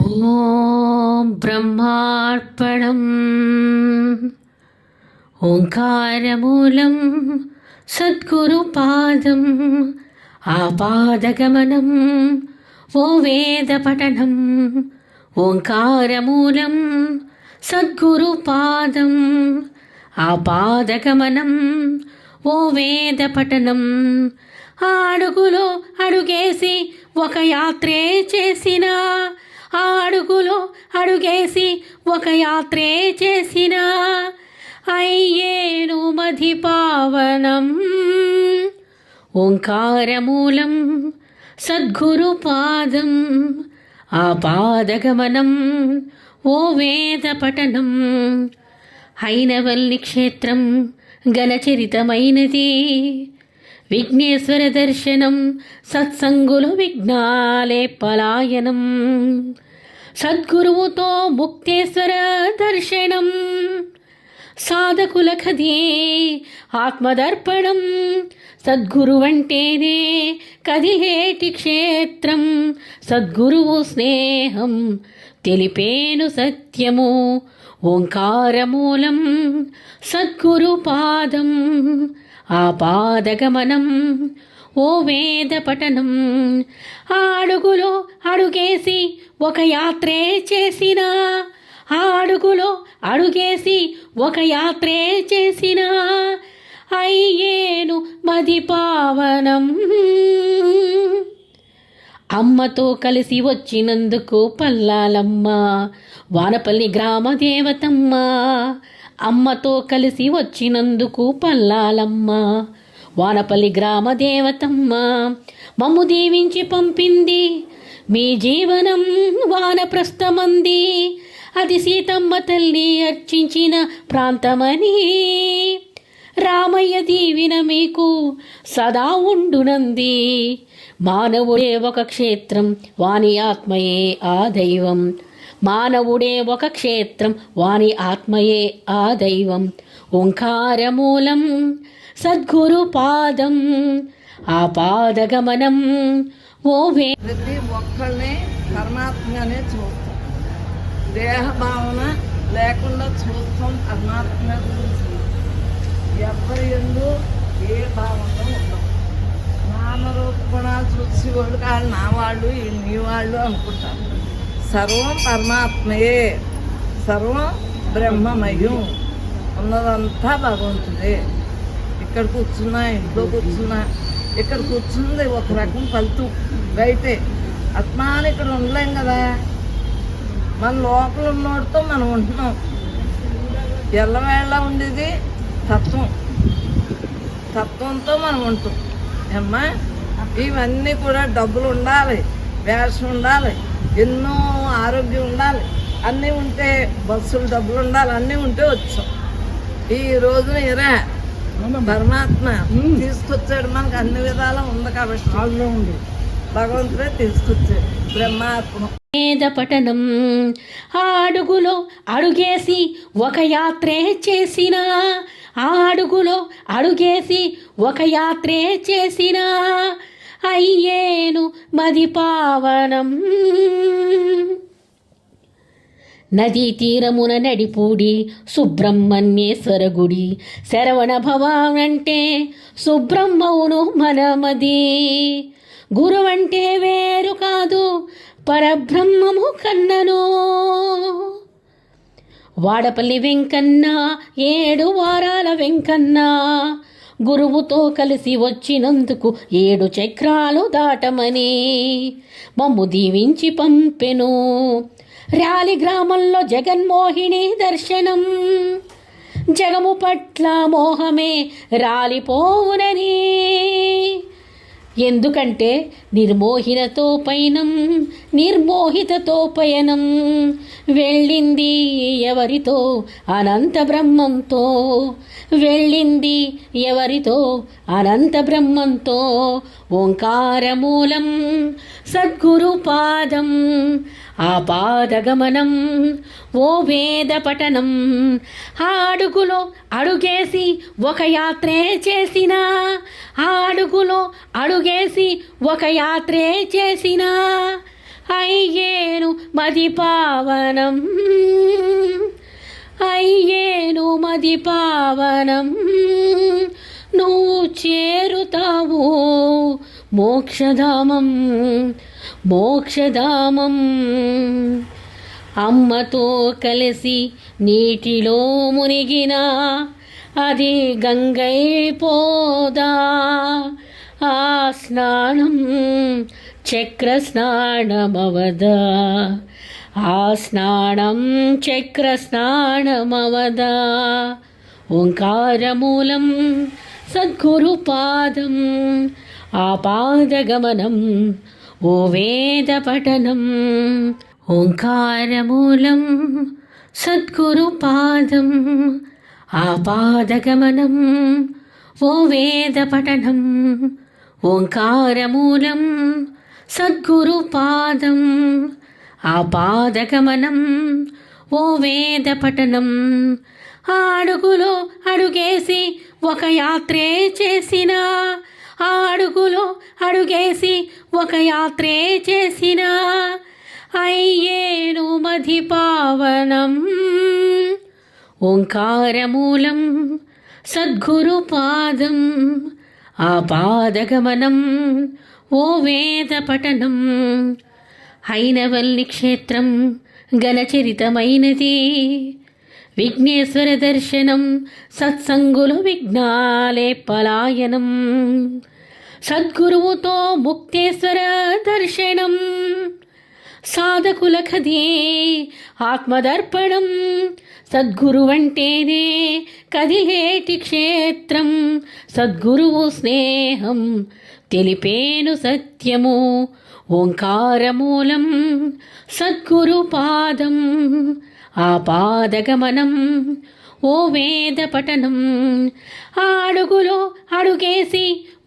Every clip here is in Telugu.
ఓం బ్రహ్మార్పణం. ఓంకారమూలం సద్గురుపాదం ఆపాదగమనం ఓ వేదపఠనం. ఓంకారమూలం సద్గురుపాదం ఆపాదగమనం ఓ వేదపఠనం. అడుగులో అడుగేసి ఒక యాత్రే చేసిన, అడుగులో అడుగేసి ఒక యాత్రే చేసిన, అయ్యేను మది పావనం. ఓంకారమూలం సద్గురుపాదం ఆపాదగమనం ఓ వేదపఠనం. హైనవల్లి క్షేత్రం గణచరితమైనది, విఘ్నేశ్వర దర్శనం సత్సంగులు విఘ్నాలే పలాయనం. సద్గురువుతో ముక్తేశ్వర దర్శనం, సాధకుల కదే ఆత్మదర్పణం. సద్గురువంటేనే కదిలేటి క్షేత్రం, సద్గురువు స్నేహం తెలిపేను సత్యము. ఓంకారమూలం సద్గురుపాదం ఆపాదగమనం ఓ వేదపఠనం. అడుగులో అడుగేసి ఒక యాత్రే చేసిన, అడుగులో అడుగేసి ఒక యాత్రే చేసిన, అయ్యేను మది పావనం. అమ్మతో కలిసి వచ్చినందుకు పల్లాలమ్మ వానపల్లి గ్రామ దేవతమ్మ. అమ్మతో కలిసి వచ్చినందుకు పల్లాలమ్మ వానపల్లి గ్రామ దేవతమ్మ. మమ్ము దీవించి పంపింది మీ జీవనం వానప్రస్థమంది, అది సీతమ్మ తల్లి అర్చించిన ప్రాంతమని. రామయ్య దీవిన మీకు సదా ఉండునంది, మానవుడే ఒక క్షేత్రం వాని ఆత్మయే ఆ దైవం. మానవుడే ఒక క్షేత్రం వాని ఆత్మయే ఆ దైవం. ఓంకారమూలం సద్గురుపాదం ఆపాదగమనం ఓ ప్రతి ఒక్కళ్ళని పరమాత్మగానే చూస్తాం, దేహభావన లేకుండా చూస్తాం. పరమాత్మ గురించి ఎవరి ఎందు ఏ భావన ఉండవు. నామరూపగుణాలు చూసి వాళ్ళు కాదు నా వాళ్ళు నీ వాళ్ళు అనుకుంటారు. సర్వం పరమాత్మయే, సర్వం బ్రహ్మమయం, ఉన్నదంతా భగవంతుడే. ఇక్కడ కూర్చున్నా, ఇంట్లో కూర్చున్నా, ఇక్కడ కూర్చుంది ఒక రకం ఫలితం. బయటే ఆత్మాని ఇక్కడ ఉండలేం కదా, మన లోపల ఉన్నోడితో మనం ఉంటున్నాం. ఎల్లవేళ ఉండేది తత్వం, తత్వంతో మనం ఉంటాం. అమ్మా ఇవన్నీ కూడా డబ్బులు ఉండాలి, వేషం ఉండాలి, ఎన్నో ఆరోగ్యం ఉండాలి, అన్నీ ఉంటే బస్సులు డబ్బులు ఉండాలి, అన్నీ ఉంటే వచ్చాం. ఈ రోజున ఇరా పరమాత్మ తీసుకొచ్చాడు, మనకు అన్ని విధాలా ఉంది కాబట్టి ఉంది భగవంతుడే తీసుకొచ్చాడు. బ్రహ్మాత్మ వేదపఠనం. అడుగులో అడుగేసి ఒక యాత్రే చేసిన, అడుగులో అడుగేసి ఒక యాత్రే చేసిన, అయ్యేను మది పావనం. నదీ తీరమున నడిపూడి సుబ్రహ్మణ్యేశ్వర గుడి, శరవణ భవానంటే సుబ్రహ్మవును మనమది. గురువంటే వేరు కాదు పరబ్రహ్మము కన్నను. వాడపల్లి వెంకన్న 7 వారాల వెంకన్న, గురువుతో కలిసి వచ్చినందుకు 7 చక్రాలు దాటమని మమ్ము దీవించి పంపెను. ర్యాలి గ్రామంలో జగన్మోహిని దర్శనం, జగము పట్ల మోహమే రాలిపోవునని. ఎందుకంటే నిర్మోహినతో పయనం, నిర్మోహితతో పయనం. వెళ్ళింది ఎవరితో? అనంత బ్రహ్మంతో. వెళ్ళింది ఎవరితో? అనంత బ్రహ్మంతో. ఓంకారమూలం సద్గురుపాదం ఆపాదగమనం ఓ వేదపఠనం. అడుగులో అడుగేసి ఒక యాత్రే చేసిన, అడుగులో అడుగేసి ఒక యాత్రే చేసిన, అయ్యేను మది పావనం, అయ్యేను మది పావనం, నువ్వు చేరుతావు మోక్షధామం, మోక్షధామం. అమ్మతో కలిసి నీటిలో మునిగిన అది గంగైపోదా, ఆ స్నానం చక్ర స్నానమవదా, ఆ స్నానం చక్ర స్నానమవదా. ఓంకారమూలం సద్గురు పాదం, ఆ పాదగమనం ఓ వేద పఠనం. ఓంకారమూలం సద్గురు పాదం, ఆ పాదగమనం ఓ వేద పఠనం. ఓంకారమూలం సద్గురు పాదం, ఆ పాదగమనం ఓ వేద పఠనం. ఆ అడుగులో అడుగేసి ఒక యాత్రే చేసిన, ఆ అడుగులో అడుగేసి ఒక యాత్రే చేసిన, అయ్యేను మది పావనం. ఓంకారమూలం సద్గురు పాదం, ఆ పాదగమనం ఓ వేద పఠనం. హైనవల్లి క్షేత్రం గణచరితమైనది, విఘ్నేశ్వర దర్శనం సత్సంగులు విఘ్నాలే పలాయనం. సద్గురువుతో ముక్తేశ్వర దర్శనం, సాధకులకదే ఆత్మదర్పణం. సద్గురువంటేనే కదిలేటి క్షేత్రం, సద్గురువు స్నేహం తెలిపేను సత్యము. ఓంకారమూలం సద్గురు పాదం, ఆ పాదగమనం ఓ వేద పఠనం. ఆ అడుగులో అడుగేసి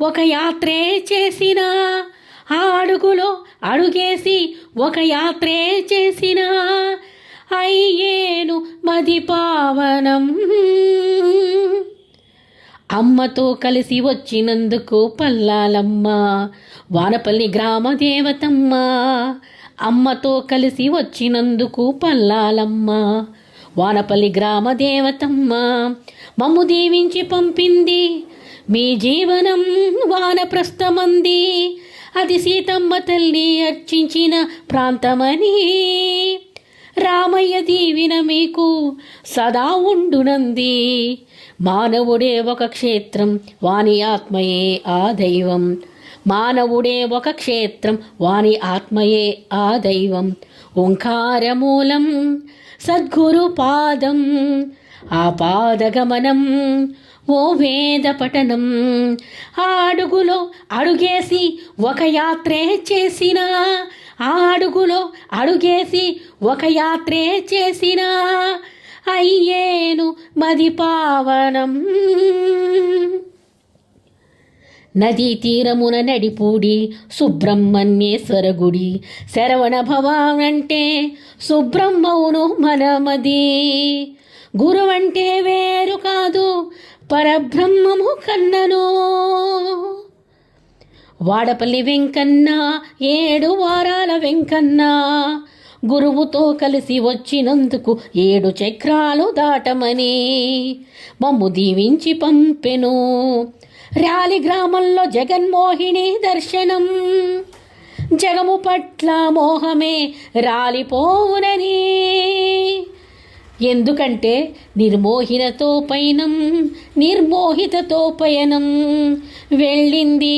ఒక యాత్రే చేసిన, ఆ అడుగులో అడుగేసి ఒక యాత్రే చేసిన, అయ్యేను మది పావనం. అమ్మతో కలిసి వచ్చినందుకు పల్లాలమ్మ, వానపల్లి గ్రామ దేవతమ్మ. అమ్మతో కలిసి వచ్చినందుకు పల్లాలమ్మ, వానపల్లి గ్రామ దేవతమ్మ. మమ్ము దీవించి పంపింది మీ జీవనం వానప్రస్థమంది, అది సీతమ్మ తల్లి అర్చించిన ప్రాంతమని. రామయ్య దీవిన మీకు సదా ఉండునంది, మానవుడే ఒక క్షేత్రం వాని ఆత్మయే ఆ దైవం. మానవుడే ఒక క్షేత్రం వాని ఆత్మయే ఆ దైవం. ఓంకారమూలం సద్గురు పాదం, ఆ పాదగమనం ఓ వేద పఠనం. ఆ అడుగులో అడుగేసి ఒక యాత్రే చేసిన, ఆ అడుగులో అడుగేసి ఒక యాత్రే చేసిన, అయ్యేను మది పావనం. నదీ తీరమున నడిపూడి సుబ్రహ్మణ్యేశ్వర గుడి, శరవణ భవానంటే సుబ్రహ్మవును మనమది. గురువంటే వేరు కాదు పరబ్రహ్మము కన్నను. వాడపల్లి వెంకన్న 7 వారాల వెంకన్న, గురువుతో కలిసి వచ్చినందుకు 7 చక్రాలు దాటమని మమ్ము దీవించి పంపెను. ర్యాలి గ్రామంలో జగన్మోహిని దర్శనం, జగము పట్ల మోహమే రాలిపోవునని. ఎందుకంటే నిర్మోహినతో పయనం, నిర్మోహితతో పయనం. వెళ్ళింది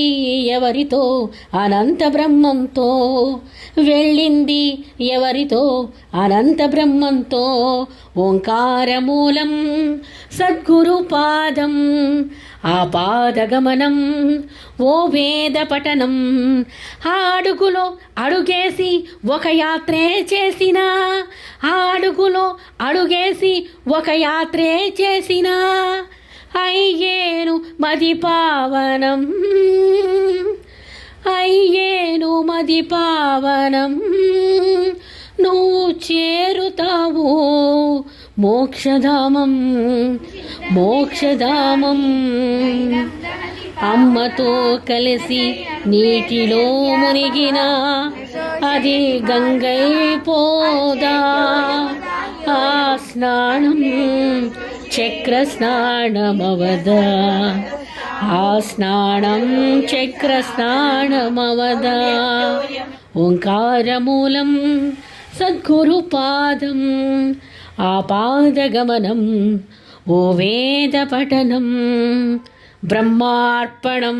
ఎవరితో? అనంత బ్రహ్మంతో. వెళ్ళింది ఎవరితో? అనంత బ్రహ్మంతో. ఓంకారమూలం సద్గురు పాదం, ఆ పాదగమనం ఓ వేద పఠనం. ఆ అడుగులో అడుగేసి ఒక యాత్రే చేసిన, ఆ అడుగులో అడుగేసి ఒక యాత్రే చేసిన, అయ్యేను మది పావనం. అయ్యేను మది పావనం. నువ్వు చేరుతావు మోక్షధామం, మోక్షధామం. అమ్మతో కలిసి నీటిలో మునిగిన అది గంగై పోదా ఆ స్నానం చక్ర స్నానమవదా ఆ స్నానం చక్ర స్నానమవదా ఓంకారమూలం సద్గురుపాదం ఆపాదగమనం ఓ వేద పఠనం బ్రహ్మార్పణం.